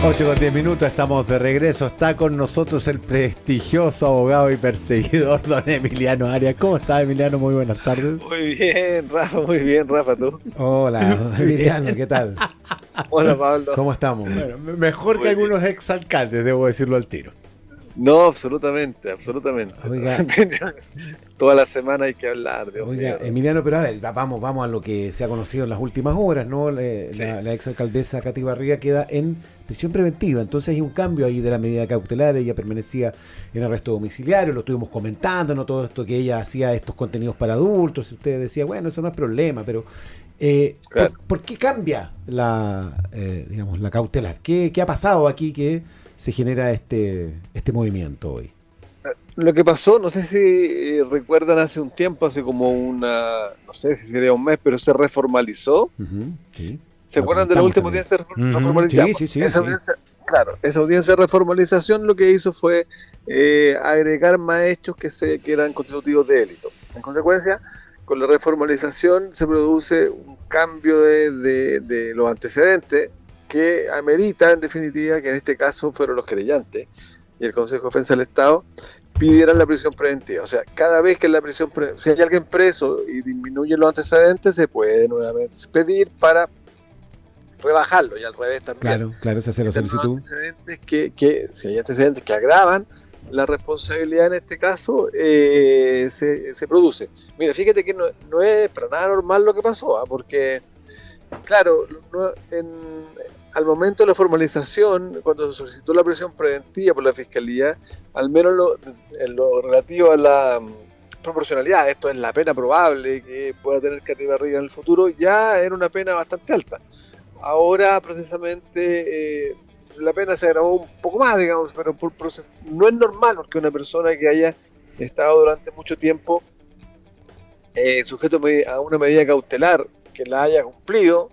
8:10, estamos de regreso. Está con nosotros el prestigioso abogado y perseguidor don Emiliano Arias. ¿Cómo está, Emiliano? Muy buenas tardes. Muy bien, Rafa, ¿tú? Hola, Emiliano, ¿qué tal? Hola, Pablo. ¿Cómo estamos? Bueno, mejor Muy que bien. algunos exalcaldes, debo decirlo al tiro. No, absolutamente. Oiga. Toda la semana hay que hablar, Dios Oiga, mío. Emiliano, pero a ver, vamos a lo que se ha conocido en las últimas horas, ¿no? Sí. La exalcaldesa Katy Barriga queda en prisión preventiva, entonces hay un cambio ahí de la medida cautelar. Ella permanecía en arresto domiciliario, lo estuvimos comentando, ¿no? Todo esto que ella hacía estos contenidos para adultos, y usted decía, bueno, eso no es problema, pero Claro. ¿por qué cambia digamos, la cautelar? ¿Qué ha pasado aquí que se genera este movimiento hoy? Lo que pasó, no sé si recuerdan hace un tiempo, hace como no sé si sería un mes, pero se reformalizó. Ujú, sí. ¿Se Lo acuerdan de la última comentamos audiencia Ujú, reformalización? sí, Esa sí. audiencia, claro, esa audiencia de reformalización lo que hizo fue agregar más hechos que eran constitutivos de delito. En consecuencia, con la reformalización se produce un cambio de los antecedentes que amerita, en definitiva, que en este caso fueron los querellantes y el Consejo de Defensa del Estado pidieran la prisión preventiva. O sea, cada vez que si hay alguien preso y disminuyen los antecedentes, se puede nuevamente pedir para rebajarlo, y al revés también. Claro, se hace la solicitud. Antecedentes si hay antecedentes que agravan la responsabilidad, en este caso se produce. Mira, fíjate que no es para nada normal lo que pasó, porque claro, al momento de la formalización, cuando se solicitó la prisión preventiva por la Fiscalía, al menos en lo relativo a la proporcionalidad, esto es la pena probable que pueda tener Katy Barriga en el futuro, ya era una pena bastante alta. Ahora, precisamente, la pena se agravó un poco más, digamos, pero por proceso. No es normal porque una persona que haya estado durante mucho tiempo sujeto a una medida cautelar que la haya cumplido,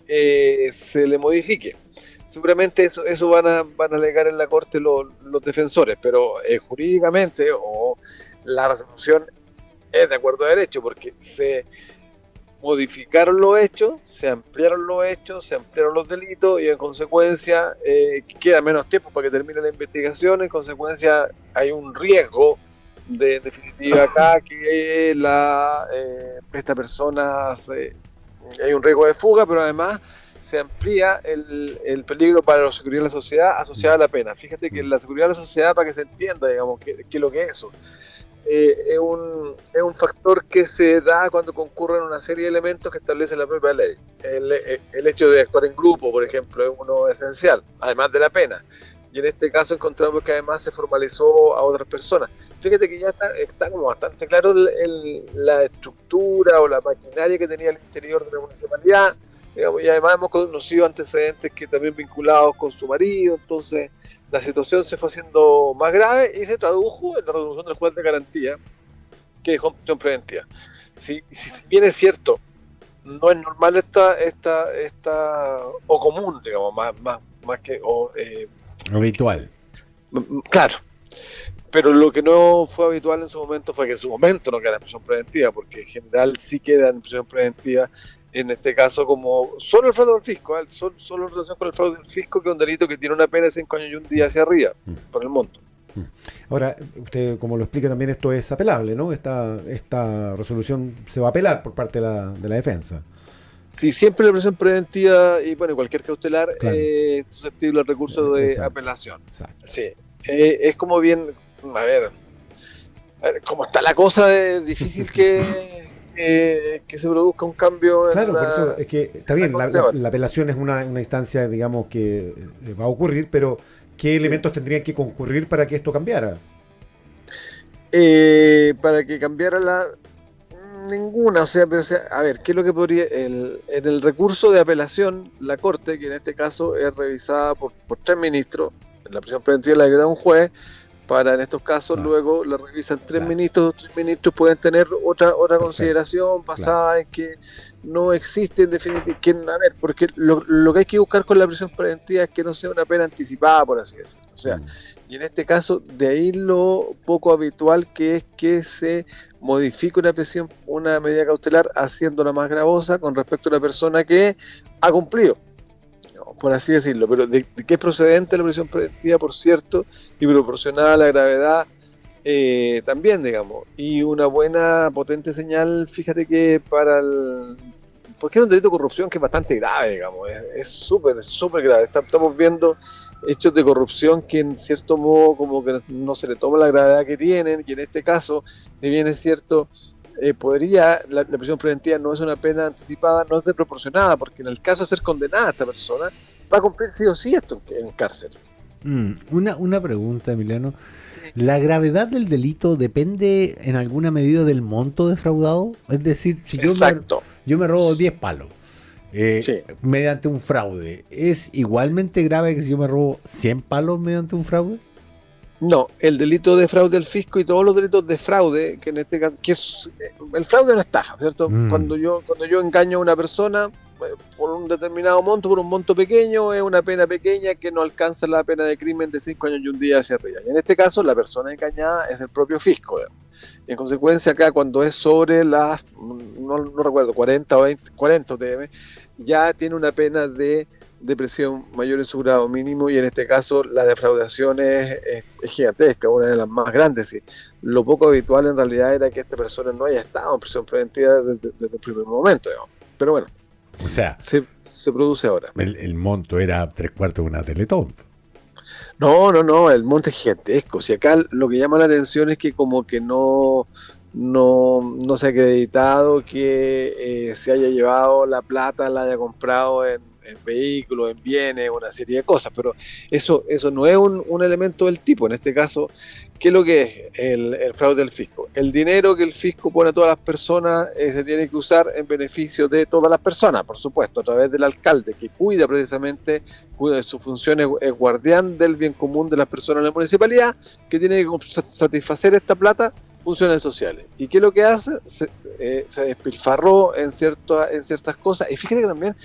se le modifique. Seguramente eso van a alegar en la corte los defensores, pero jurídicamente o la resolución es de acuerdo a derecho, porque se modificaron los hechos, se ampliaron los delitos, y en consecuencia queda menos tiempo para que termine la investigación. En consecuencia hay un riesgo de, en definitiva, acá que esta persona hay un riesgo de fuga, pero además se amplía el peligro para la seguridad de la sociedad asociada a la pena. Fíjate que la seguridad de la sociedad, para que se entienda, digamos, qué es lo que es eso. Es un factor que se da cuando concurren una serie de elementos que establece la propia ley. El hecho de actuar en grupo, por ejemplo, es uno esencial, además de la pena. Y en este caso encontramos que además se formalizó a otras personas. Fíjate que ya está como bastante claro la estructura o la maquinaria que tenía el interior de la municipalidad, digamos, y además hemos conocido antecedentes que también vinculados con su marido. Entonces la situación se fue haciendo más grave y se tradujo en la resolución del juez de garantía, que dejó prisión preventiva. Si bien es cierto, no es normal esta o común, digamos, más que Habitual. claro, pero lo que no fue habitual en su momento fue que en su momento no queda en prisión preventiva, porque en general sí queda en prisión preventiva, en este caso como solo el fraude del fisco, solo en relación con el fraude del fisco, que es un delito que tiene una pena de 5 años y un día hacia arriba, por el monto. Ahora, usted, como lo explica también, esto es apelable, ¿no? Esta resolución se va a apelar por parte de la defensa. Sí, siempre la prisión preventiva y bueno, cualquier cautelar Claro. es susceptible al recurso de Exacto. apelación. Exacto. Sí, es como bien, a ver, cómo está la cosa, de difícil que se produzca un cambio. Claro, por eso es que está bien, la corte. la apelación es una instancia, digamos, que va a ocurrir, pero ¿qué elementos tendrían que concurrir para que esto cambiara? Para que cambiara ninguna, pero a ver, ¿qué es lo que podría? En el recurso de apelación, la Corte, que en este caso es revisada por 3 ministros, en la prisión preventiva la que da un juez, en estos casos luego la revisan 3 ministros. 3 ministros pueden tener otra consideración basada en que no existe, en definitiva, a ver, porque lo que hay que buscar con la prisión preventiva es que no sea una pena anticipada, por así decirlo. O sea, y en este caso, de ahí lo poco habitual que es que se modifique una medida cautelar haciéndola más gravosa con respecto a una persona que ha cumplido. por así decirlo, pero de qué es procedente la prisión preventiva, por cierto, y proporcionada a la gravedad también, digamos. Y una buena, potente señal, fíjate que porque es un delito de corrupción que es bastante grave, digamos, es súper grave. Estamos viendo hechos de corrupción que en cierto modo como que no se le toma la gravedad que tienen, y en este caso, si bien es cierto, la prisión preventiva no es una pena anticipada, no es desproporcionada, porque en el caso de ser condenada esta persona, va a cumplir sí o sí esto en cárcel. Una pregunta, Emiliano. Sí. ¿La gravedad del delito depende en alguna medida del monto defraudado? Es decir, si yo me robo 10 palos Sí. mediante un fraude, ¿es igualmente grave que si yo me robo 100 palos mediante un fraude? No, el delito de fraude al fisco y todos los delitos de fraude, que en este caso, el fraude es una estafa, ¿cierto? Cuando yo engaño a una persona por un determinado monto, por un monto pequeño, es una pena pequeña que no alcanza la pena de crimen de 5 años y un día hacia arriba. Y en este caso, la persona engañada es el propio fisco, digamos. Y en consecuencia, acá cuando es sobre las, no recuerdo, 40 o 20, 40 UTM, ya tiene una pena de prisión mayor en su grado mínimo, y en este caso la defraudación es gigantesca, una de las más grandes. Y lo poco habitual en realidad era que esta persona no haya estado en prisión preventiva desde el primer momento, digamos. Pero bueno, o sea, se produce ahora. El monto era 3/4 de una Teletón. No, el monte es gigantesco. Si acá lo que llama la atención es que como que no se ha acreditado que se haya llevado la plata, la haya comprado en vehículos, en bienes, una serie de cosas, pero eso no es un elemento del tipo. En este caso, ¿qué es lo que es el fraude del fisco? El dinero que el fisco pone a todas las personas se tiene que usar en beneficio de todas las personas, por supuesto, a través del alcalde, que cuida de su función, es guardián del bien común de las personas en la municipalidad, que tiene que satisfacer esta plata, funciones sociales. ¿Y qué es lo que hace? Se despilfarró en ciertas cosas. Y fíjate que también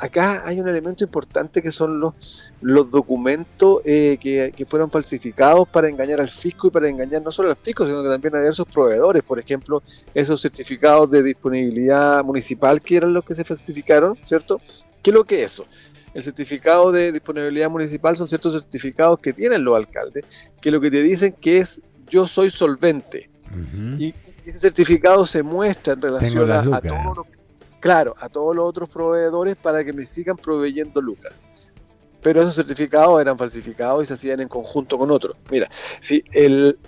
acá hay un elemento importante que son los documentos que fueron falsificados para engañar al fisco, y para engañar no solo al fisco, sino que también a diversos proveedores. Por ejemplo, esos certificados de disponibilidad municipal, que eran los que se falsificaron, ¿cierto? ¿Qué es lo que es eso? El certificado de disponibilidad municipal son ciertos certificados que tienen los alcaldes, que lo que te dicen que es: yo soy solvente. Y ese certificado se muestra en relación a todos los otros proveedores para que me sigan proveyendo lucas. Pero esos certificados eran falsificados y se hacían en conjunto con otros. Mira, si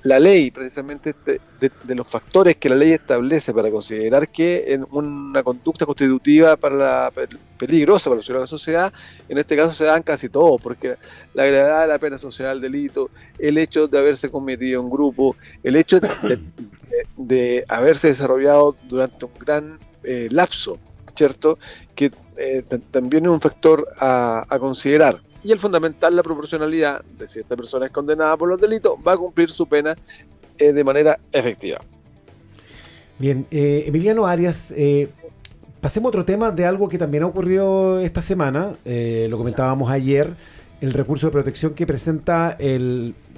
la ley, precisamente de los factores que la ley establece para considerar que en una conducta constitutiva peligrosa para la sociedad, en este caso se dan casi todos, porque la gravedad de la pena asociada al delito, el hecho de haberse cometido en grupo, el hecho de haberse desarrollado durante un gran lapso, ¿cierto? Que también es un factor a considerar. Y el fundamental, la proporcionalidad de si esta persona es condenada por los delitos, va a cumplir su pena de manera efectiva. Bien, Emiliano Arias, pasemos a otro tema de algo que también ha ocurrido esta semana, lo comentábamos ayer, el recurso de protección que presenta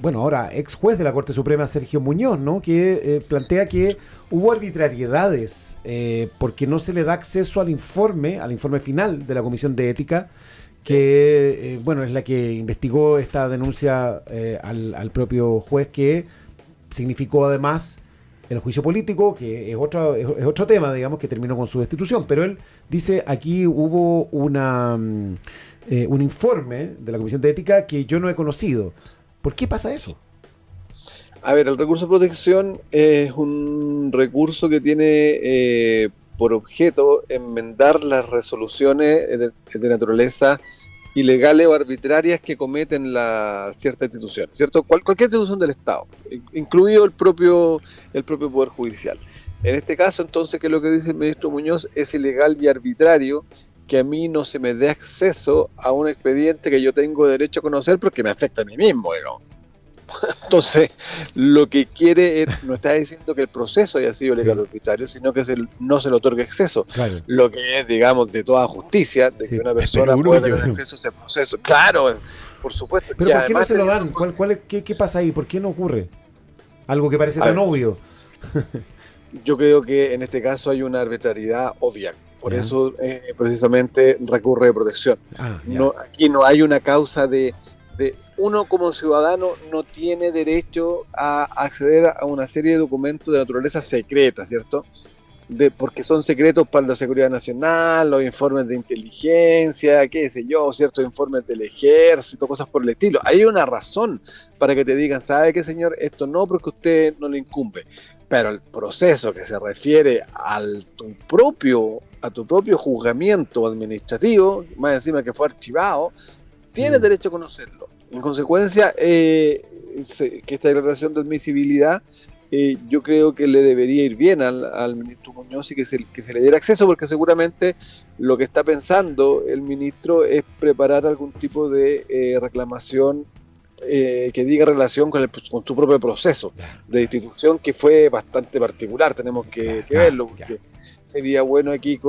ahora ex juez de la Corte Suprema, Sergio Muñoz, ¿no? Que plantea que hubo arbitrariedades porque no se le da acceso al informe final de la Comisión de Ética, que es la que investigó esta denuncia al propio juez, que significó además el juicio político, que es otro tema, digamos, que terminó con su destitución. Pero él dice, aquí hubo un informe de la Comisión de Ética que yo no he conocido. ¿Por qué pasa eso? A ver, el recurso de protección es un recurso que tiene por objeto enmendar las resoluciones de naturaleza ilegales o arbitrarias que cometen cierta institución, ¿cierto? Cualquier institución del Estado, incluido el propio Poder Judicial. En este caso, entonces, ¿qué es lo que dice el ministro Muñoz? Es ilegal y arbitrario que a mí no se me dé acceso a un expediente que yo tengo derecho a conocer porque me afecta a mí mismo, digamos. Entonces, lo que quiere no está diciendo que el proceso haya sido legal o arbitrario, sino que no se le otorgue acceso. Claro. Lo que es, digamos, de toda justicia, de que una persona pueda tener acceso a ese proceso. Claro, por supuesto. Pero ¿por qué no se lo dan? ¿Qué pasa ahí? ¿Por qué no ocurre? Algo que parece tan obvio. Yo creo que en este caso hay una arbitrariedad obvia. Por Ya. eso precisamente recurre de protección. Ya. No, aquí no hay una causa de uno como ciudadano no tiene derecho a acceder a una serie de documentos de naturaleza secreta, ¿cierto? Porque son secretos para la seguridad nacional, los informes de inteligencia, qué sé yo, ciertos informes del ejército, cosas por el estilo. Hay una razón para que te digan, ¿sabe qué, señor? Esto no, porque usted no le incumbe. Pero el proceso que se refiere a tu propio juzgamiento administrativo, más encima que fue archivado, tienes derecho a conocerlo. En consecuencia, que esta declaración de admisibilidad yo creo que le debería ir bien al ministro Muñoz y que se le diera acceso, porque seguramente lo que está pensando el ministro es preparar algún tipo de reclamación que diga relación con su propio proceso de institución, que fue bastante particular, tenemos que verlo, porque sería bueno aquí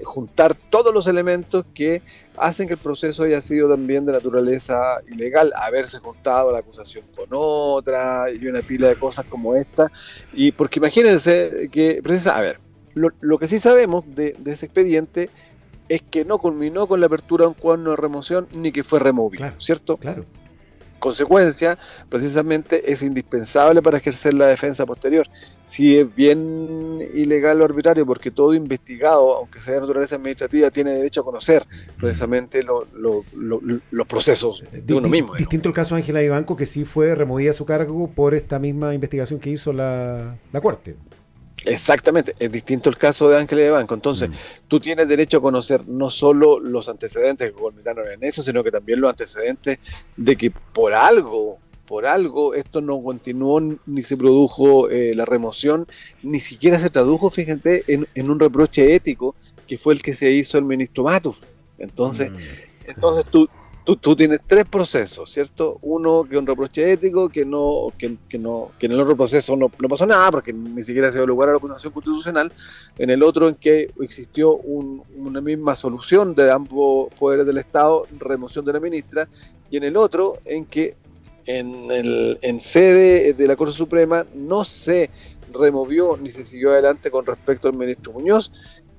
juntar todos los elementos que hacen que el proceso haya sido también de naturaleza ilegal, haberse juntado la acusación con otra y una pila de cosas como esta, y porque imagínense que, a ver, lo que sí sabemos de ese expediente es que no culminó con la apertura de un cuaderno de remoción ni que fue removido, ¿cierto? Claro. Consecuencia, precisamente es indispensable para ejercer la defensa posterior. Si es bien ilegal o arbitrario, porque todo investigado, aunque sea de naturaleza administrativa, tiene derecho a conocer precisamente los procesos de uno mismo. Distinto el caso de Ángela Vivanco, que sí fue removida a su cargo por esta misma investigación que hizo la Corte. Exactamente, es distinto el caso de Ángela Vivanco. Entonces, tú tienes derecho a conocer no solo los antecedentes que culminaron en eso, sino que también los antecedentes de que por algo esto no continuó ni se produjo la remoción, ni siquiera se tradujo, fíjate, en un reproche ético que fue el que se hizo el ministro Matuf. Entonces tú tienes tres procesos, ¿cierto? Uno que es un reproche ético, que en el otro proceso no pasó nada, porque ni siquiera se dio lugar a la acusación constitucional. En el otro, en que existió una misma solución de ambos poderes del Estado, remoción de la ministra, y en el otro, en que en sede de la Corte Suprema no se removió ni se siguió adelante con respecto al ministro Muñoz,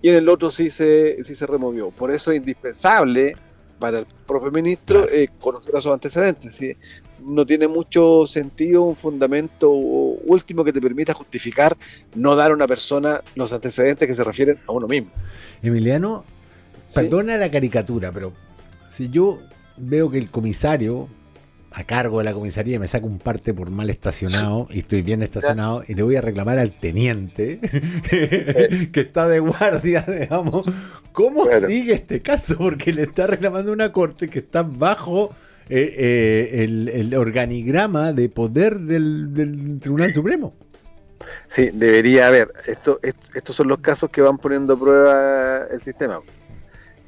y en el otro sí se removió. Por eso es indispensable para el propio ministro conocer a sus antecedentes. ¿Sí? No tiene mucho sentido un fundamento último que te permita justificar no dar a una persona los antecedentes que se refieren a uno mismo. Emiliano, ¿Sí? Perdona la caricatura, pero si yo veo que el comisario a cargo de la comisaría me saca un parte por mal estacionado y estoy bien estacionado y le voy a reclamar al teniente que está de guardia, digamos, ¿cómo sigue este caso? Porque le está reclamando una corte que está bajo el organigrama de poder del Tribunal Supremo. Sí, debería haber. Estos son los casos que van poniendo a prueba el sistema.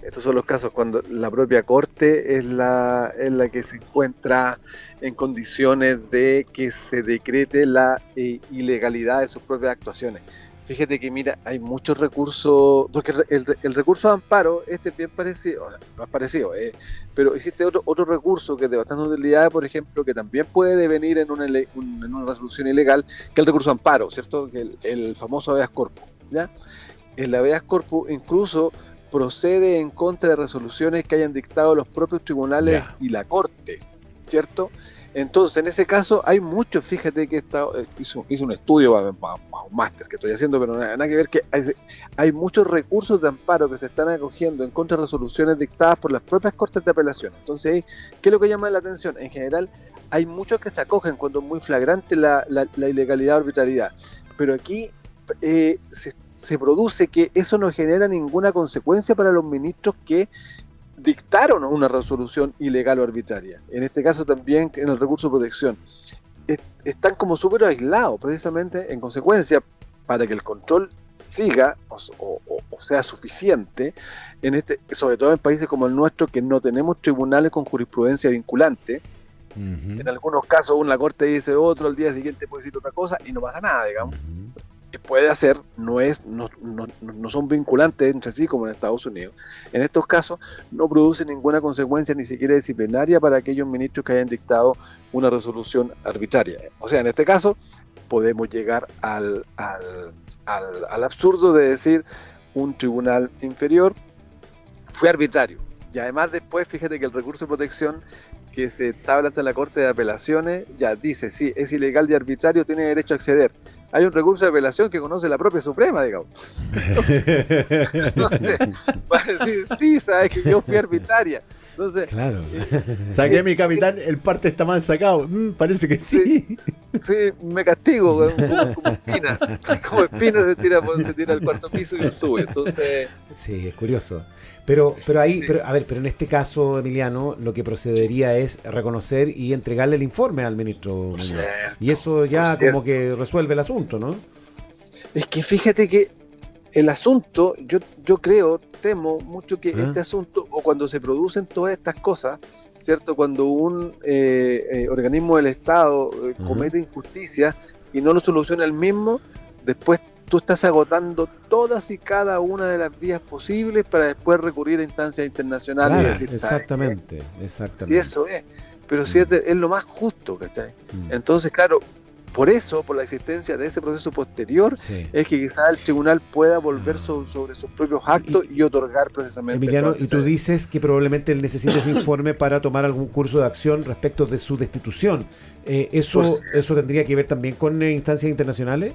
Estos son los casos cuando la propia Corte es la que se encuentra en condiciones de que se decrete la ilegalidad de sus propias actuaciones. Fíjate que, mira, hay muchos recursos, porque el recurso de amparo, es bien parecido, no es parecido, pero existe otro recurso que es de bastante utilidad, por ejemplo, que también puede devenir en una resolución ilegal, que es el recurso de amparo, ¿cierto? Que el famoso habeas corpus, ¿ya? El habeas corpus incluso procede en contra de resoluciones que hayan dictado los propios tribunales y la Corte, ¿cierto? Entonces, en ese caso, hay muchos, fíjate que hizo un estudio, un máster que estoy haciendo, pero nada que ver, que hay muchos recursos de amparo que se están acogiendo en contra de resoluciones dictadas por las propias Cortes de Apelación. Entonces, ¿qué es lo que llama la atención? En general, hay muchos que se acogen cuando es muy flagrante la ilegalidad o arbitrariedad, pero aquí se produce que eso no genera ninguna consecuencia para los ministros que dictaron una resolución ilegal o arbitraria. En este caso también en el recurso de protección. Están como súper aislados, precisamente en consecuencia, para que el control siga o sea suficiente, sobre todo en países como el nuestro, que no tenemos tribunales con jurisprudencia vinculante. En algunos casos una corte dice otro, al día siguiente puede decir otra cosa y no pasa nada, digamos. Puede hacer, no son vinculantes entre sí como en Estados Unidos. En estos casos no produce ninguna consecuencia ni siquiera disciplinaria para aquellos ministros que hayan dictado una resolución arbitraria. O sea, en este caso podemos llegar al absurdo de decir, un tribunal inferior, fue arbitrario. Y además después, fíjate que el recurso de protección que se establa ante la Corte de Apelaciones ya dice, sí, es ilegal y arbitrario, tiene derecho a acceder. Hay un recurso de apelación que conoce la propia Suprema, digamos. Entonces, va a decir, sí, sabes que yo fui arbitraria. Entonces, Claro. Saqué mi capitán, el parte está mal sacado. Parece que sí. sí, me castigo, como Espina. Como Espina se tira al cuarto piso y lo sube. Entonces, Sí, es curioso. Pero ahí, sí. pero en este caso, Emiliano, lo que procedería es reconocer y entregarle el informe al ministro Muñoz. cierto, Y eso ya por cierto. como que resuelve el asunto, ¿no? Es que fíjate que el asunto, yo creo, temo mucho que ¿Ah? este asunto, o cuando se producen todas estas cosas, ¿cierto? Cuando un organismo del Estado comete injusticia y no lo soluciona el mismo, después tú estás agotando todas y cada una de las vías posibles para después recurrir a instancias internacionales Claro, y decir, ¿sabes qué? exactamente. Si eso es, pero si es lo más justo, ¿cachai? Entonces, claro, por eso, por la existencia de ese proceso posterior, Sí. es que quizás el tribunal pueda volver sobre sus propios actos y otorgar precisamente. Emiliano, todo y tú ese- dices que probablemente él necesite ese informe para tomar algún curso de acción respecto de su destitución. ¿Eso tendría que ver también con instancias internacionales?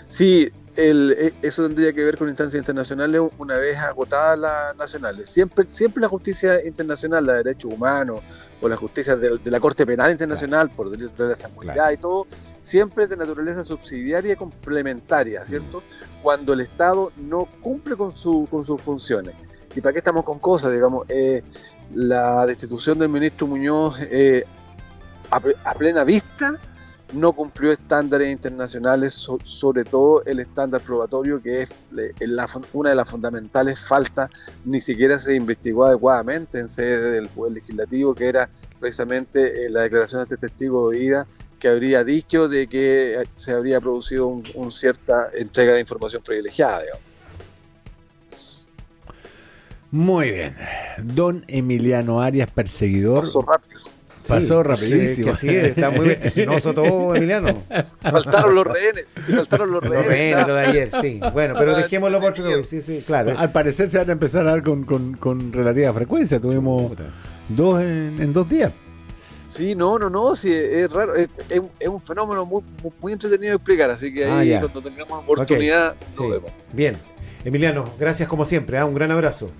Sí, eso tendría que ver con instancias internacionales una vez agotadas las nacionales. Siempre la justicia internacional, la de derechos humanos o la justicia de la Corte Penal Internacional por derechos de la seguridad y todo, siempre es de naturaleza subsidiaria y complementaria, ¿cierto? Cuando el Estado no cumple con sus funciones. ¿Y para qué estamos con cosas? Digamos, la destitución del ministro Muñoz a plena vista no cumplió estándares internacionales, sobre todo el estándar probatorio, que es una de las fundamentales faltas, ni siquiera se investigó adecuadamente en sede del Poder Legislativo, que era precisamente la declaración de este testigo de oída, que habría dicho de que se habría producido una cierta entrega de información privilegiada, digamos. Muy bien. Don Emiliano Arias, perseguidor. Pasó rápido. Pasó rapidísimo. Que así es, está muy vertiginoso todo, Emiliano. Faltaron los rehenes. Faltaron los Los rehenes. rehenes, lo de ayer, sí. Bueno, pero dejémoslo por otro Entretenido. vez. Sí, claro. Al parecer se van a empezar a dar con relativa frecuencia. Tuvimos dos en 2 días. Sí, no, sí, es raro, es un fenómeno muy entretenido de explicar, así que ahí ya. cuando tengamos oportunidad Sí. lo vemos. Bien. Emiliano, gracias como siempre. Un gran abrazo.